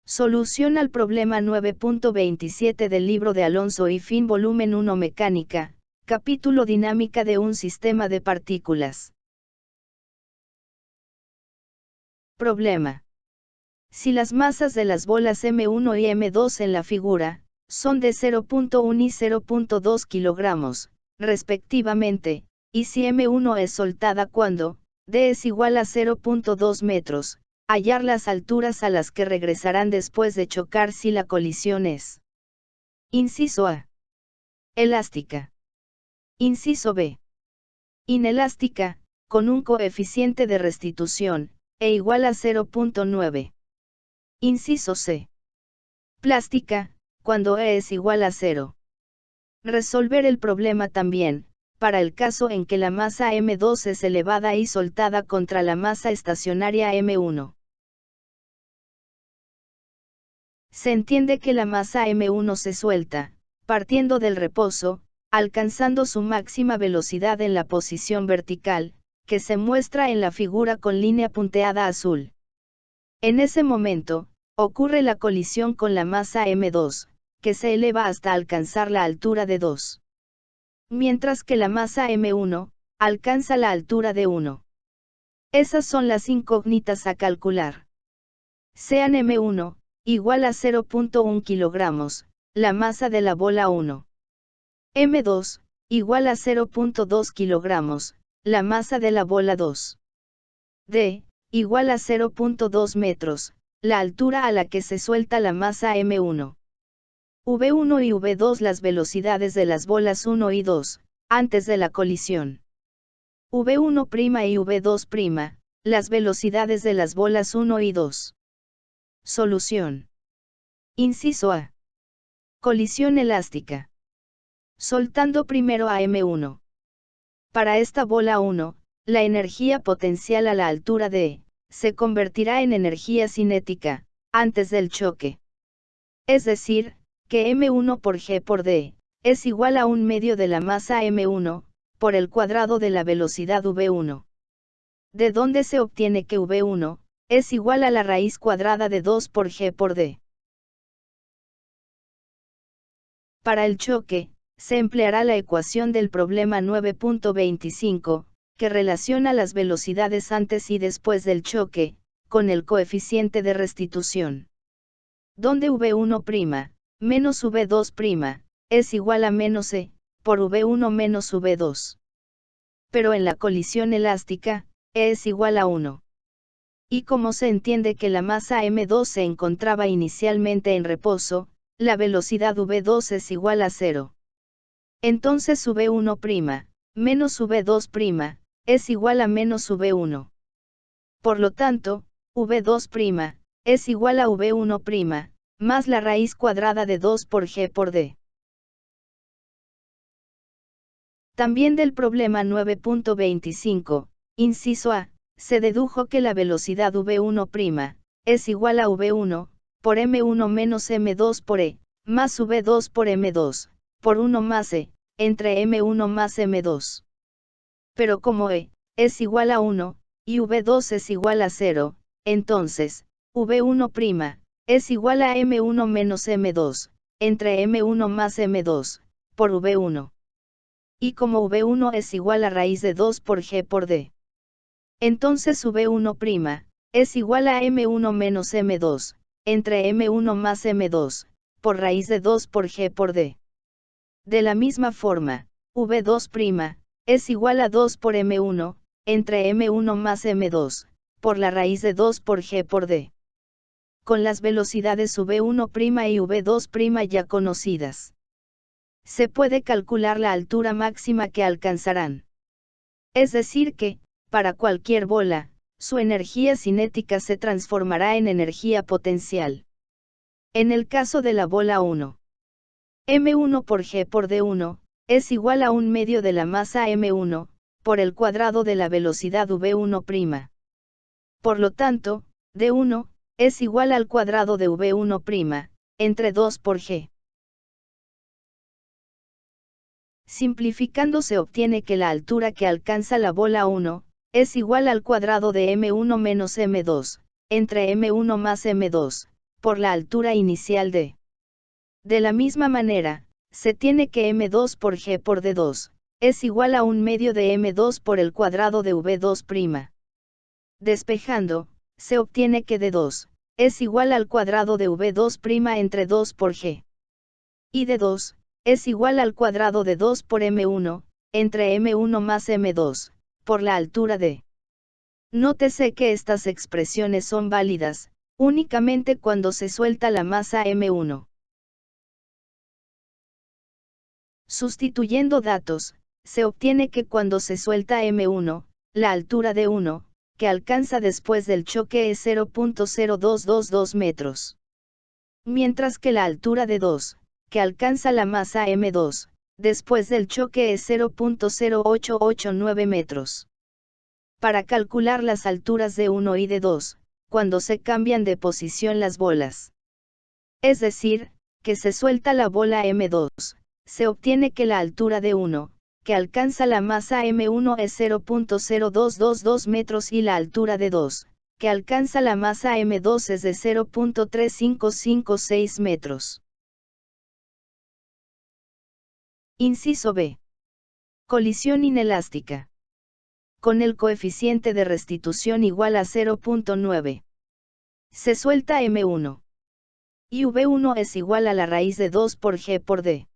Solución al problema 9.27 del libro de Alonso y Finn volumen 1 Mecánica, capítulo Dinámica de un sistema de partículas. Problema. Si las masas de las bolas M1 y M2 en la figura, son de 0.1 y 0.2 kilogramos, respectivamente, y si M1 es soltada cuando, D es igual a 0.2 metros, hallar las alturas a las que regresarán después de chocar si la colisión es. Inciso A. Elástica. Inciso B. Inelástica, con un coeficiente de restitución, e igual a 0.9. Inciso C. Plástica, cuando E es igual a 0. Resolver el problema también, para el caso en que la masa M2 es elevada y soltada contra la masa estacionaria M1. Se entiende que la masa M1 se suelta, partiendo del reposo, alcanzando su máxima velocidad en la posición vertical, que se muestra en la figura con línea punteada azul. En ese momento, ocurre la colisión con la masa M2, que se eleva hasta alcanzar la altura de 2. Mientras que la masa M1, alcanza la altura de 1. Esas son las incógnitas a calcular. Sean M1, igual a 0.1 kilogramos, la masa de la bola 1. M2, igual a 0.2 kilogramos, la masa de la bola 2. D, igual a 0.2 metros, la altura a la que se suelta la masa M1. V1 y V2 las velocidades de las bolas 1 y 2, antes de la colisión. V1' y V2', las velocidades de las bolas 1 y 2. Solución. Inciso A. Colisión elástica. Soltando primero a M1. Para esta bola 1, la energía potencial a la altura de E, se convertirá en energía cinética, antes del choque. Es decir, que M1 por G por D, es igual a 1/2 de la masa M1, por el cuadrado de la velocidad V1. De donde se obtiene que V1, es igual a la raíz cuadrada de 2 por G por D. Para el choque, se empleará la ecuación del problema 9.25, que relaciona las velocidades antes y después del choque, con el coeficiente de restitución. Donde V1' menos V2', es igual a menos E, por V1 menos V2. Pero en la colisión elástica, E es igual a 1. Y como se entiende que la masa M2 se encontraba inicialmente en reposo, la velocidad V2 es igual a 0. Entonces V1' menos V2' es igual a menos V1. Por lo tanto, V2' es igual a V1' más la raíz cuadrada de 2 por G por D. También del problema 9.25, inciso A, se dedujo que la velocidad V1' es igual a V1, por M1 menos M2 por E, más V2 por M2, por 1 más E, entre M1 más M2. Pero como E, es igual a 1, y V2 es igual a 0, entonces, V1' es igual a M1 menos M2, entre M1 más M2, por V1. Y como V1 es igual a raíz de 2 por G por D. Entonces V1' es igual a M1 menos M2, entre M1 más M2, por raíz de 2 por G por D. De la misma forma, V2' es igual a 2 por M1, entre M1 más M2, por la raíz de 2 por G por D. Con las velocidades V1' y V2' ya conocidas, se puede calcular la altura máxima que alcanzarán. Es decir que, para cualquier bola, su energía cinética se transformará en energía potencial. En el caso de la bola 1, M1 por G por D1, es igual a 1/2 de la masa M1, por el cuadrado de la velocidad V1'. Por lo tanto, D1, es igual al cuadrado de V1', entre 2 por G. Simplificando se obtiene que la altura que alcanza la bola 1, es igual al cuadrado de M1 menos M2, entre M1 más M2, por la altura inicial d. De la misma manera, se tiene que m2 por g por d2, es igual a 1/2 de m2 por el cuadrado de v2'. Despejando, se obtiene que d2, es igual al cuadrado de v2' entre 2 por g. Y d2, es igual al cuadrado de 2 por m1, entre m1 más m2, por la altura d. Nótese que estas expresiones son válidas, únicamente cuando se suelta la masa m1. Sustituyendo datos, se obtiene que cuando se suelta m1, la altura de 1, que alcanza después del choque es 0.0222 metros. Mientras que la altura de 2, que alcanza la masa m2, después del choque es 0.0889 metros. Para calcular las alturas de 1 y de 2, cuando se cambian de posición las bolas. Es decir, que se suelta la bola m2, se obtiene que la altura de 1, que alcanza la masa m1 es 0.0222 metros y la altura de 2, que alcanza la masa m2 es de 0.3556 metros. Inciso B. Colisión inelástica. Con el coeficiente de restitución igual a 0.9. Se suelta m1. Y v1 es igual a la raíz de 2 por g por d.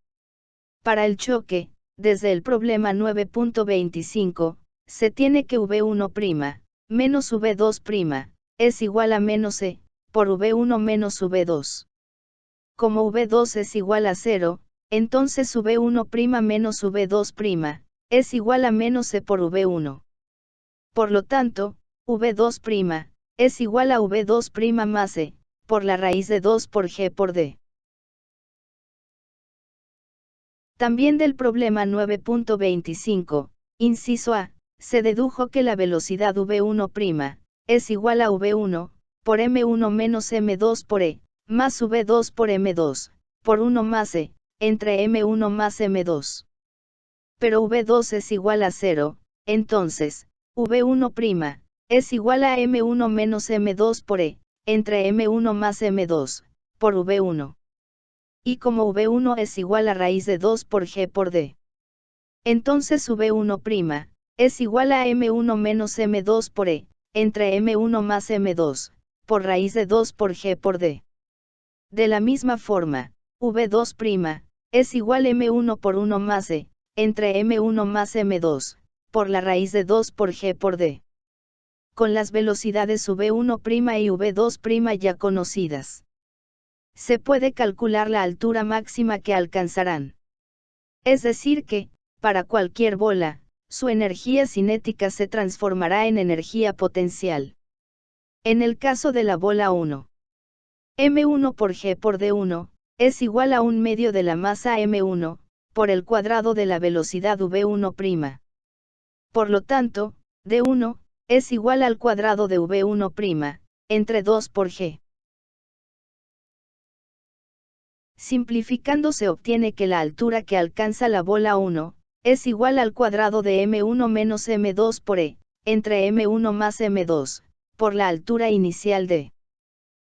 Para el choque, desde el problema 9.25, se tiene que v1' menos v2' es igual a menos e, por v1 menos v2. Como v2 es igual a 0, entonces v1' menos v2' es igual a menos e por v1. Por lo tanto, v2' es igual a v2' más e, por la raíz de 2 por g por d. También del problema 9.25, inciso A, se dedujo que la velocidad v1' es igual a v1, por m1 menos m2 por e, más v2 por m2, por 1 más e, entre m1 más m2. Pero v2 es igual a 0, entonces, v1' es igual a m1 menos m2 por e, entre m1 más m2, por v1. Y como v1 es igual a raíz de 2 por g por d. Entonces v1' es igual a m1 menos m2 por e, entre m1 más m2, por raíz de 2 por g por d. De la misma forma, v2' es igual a m1 por 1 más e, entre m1 más m2, por la raíz de 2 por g por d. Con las velocidades v1' y v2' ya conocidas, se puede calcular la altura máxima que alcanzarán. Es decir que, para cualquier bola, su energía cinética se transformará en energía potencial. En el caso de la bola 1, m1 por g por d1, es igual a 1/2 de la masa m1, por el cuadrado de la velocidad v1'. Por lo tanto, d1, es igual al cuadrado de v1', entre 2 por g. Simplificando se obtiene que la altura que alcanza la bola 1, es igual al cuadrado de m1 menos m2 por e, entre m1 más m2, por la altura inicial d.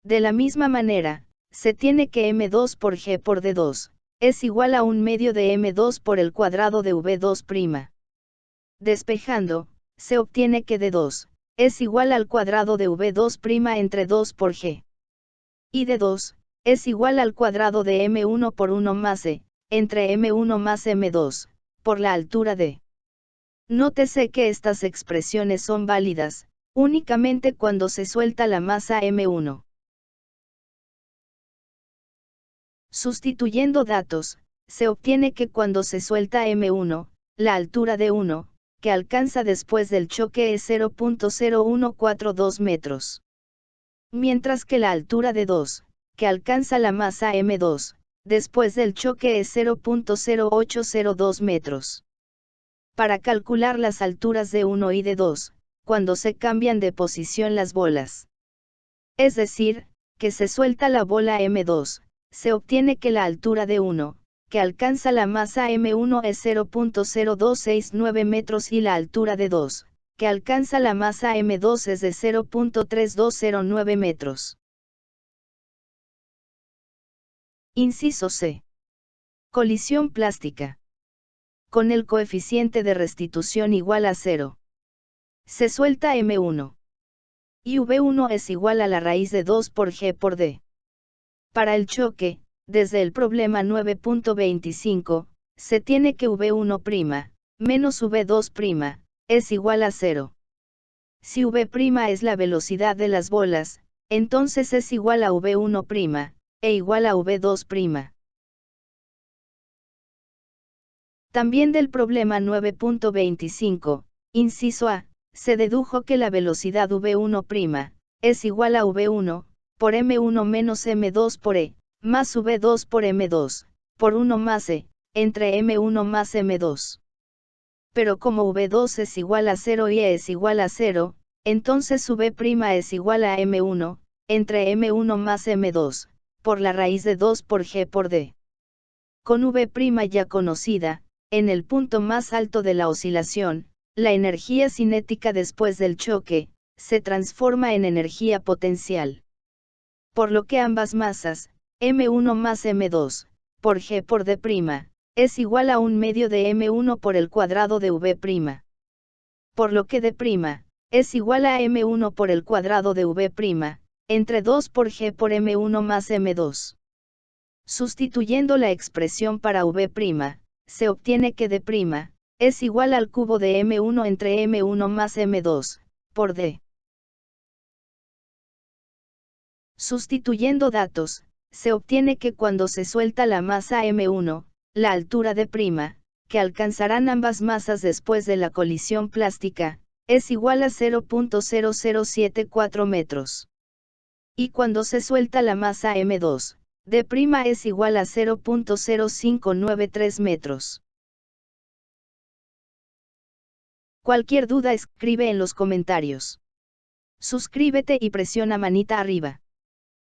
De la misma manera, se tiene que m2 por g por d2, es igual a 1/2 de m2 por el cuadrado de v2'. Despejando, se obtiene que d2, es igual al cuadrado de v2' entre 2 por g. Y d2, es igual al cuadrado de m1 por 1 más e, entre m1 más m2, por la altura d. Nótese que estas expresiones son válidas, únicamente cuando se suelta la masa m1. Sustituyendo datos, se obtiene que cuando se suelta m1, la altura de 1, que alcanza después del choque es 0.0142 metros. Mientras que la altura de 2, que alcanza la masa m2, después del choque es 0.0802 metros. Para calcular las alturas de 1 y de 2, cuando se cambian de posición las bolas. Es decir, que se suelta la bola m2, se obtiene que la altura de 1, que alcanza la masa m1 es 0.0269 metros y la altura de 2, que alcanza la masa m2 es de 0.3209 metros. Inciso C. Colisión plástica. Con el coeficiente de restitución igual a 0. Se suelta M1. Y V1 es igual a la raíz de 2 por G por D. Para el choque, desde el problema 9.25, se tiene que V1' menos V2' es igual a 0. Si V' es la velocidad de las bolas, entonces es igual a V1' e igual a V2'. También del problema 9.25, inciso A, se dedujo que la velocidad V1' es igual a V1, por M1 menos M2 por E, más V2 por M2, por 1 más E, entre M1 más M2. Pero como V2 es igual a 0 y E es igual a 0, entonces V' es igual a M1, entre M1 más M2, por la raíz de 2 por G por D. Con V' ya conocida, en el punto más alto de la oscilación, la energía cinética después del choque, se transforma en energía potencial. Por lo que ambas masas, M1 más M2, por G por D', es igual a un medio de M1 por el cuadrado de V'. Por lo que D' es igual a M1 por el cuadrado de V', entre 2 por G por M1 más M2. Sustituyendo la expresión para V', se obtiene que D' es igual al cubo de M1 entre M1 más M2, por D. Sustituyendo datos, se obtiene que cuando se suelta la masa M1, la altura D', que alcanzarán ambas masas después de la colisión plástica, es igual a 0.0074 metros. Y cuando se suelta la masa M2, D' es igual a 0.0593 metros. Cualquier duda escribe en los comentarios. Suscríbete y presiona manita arriba.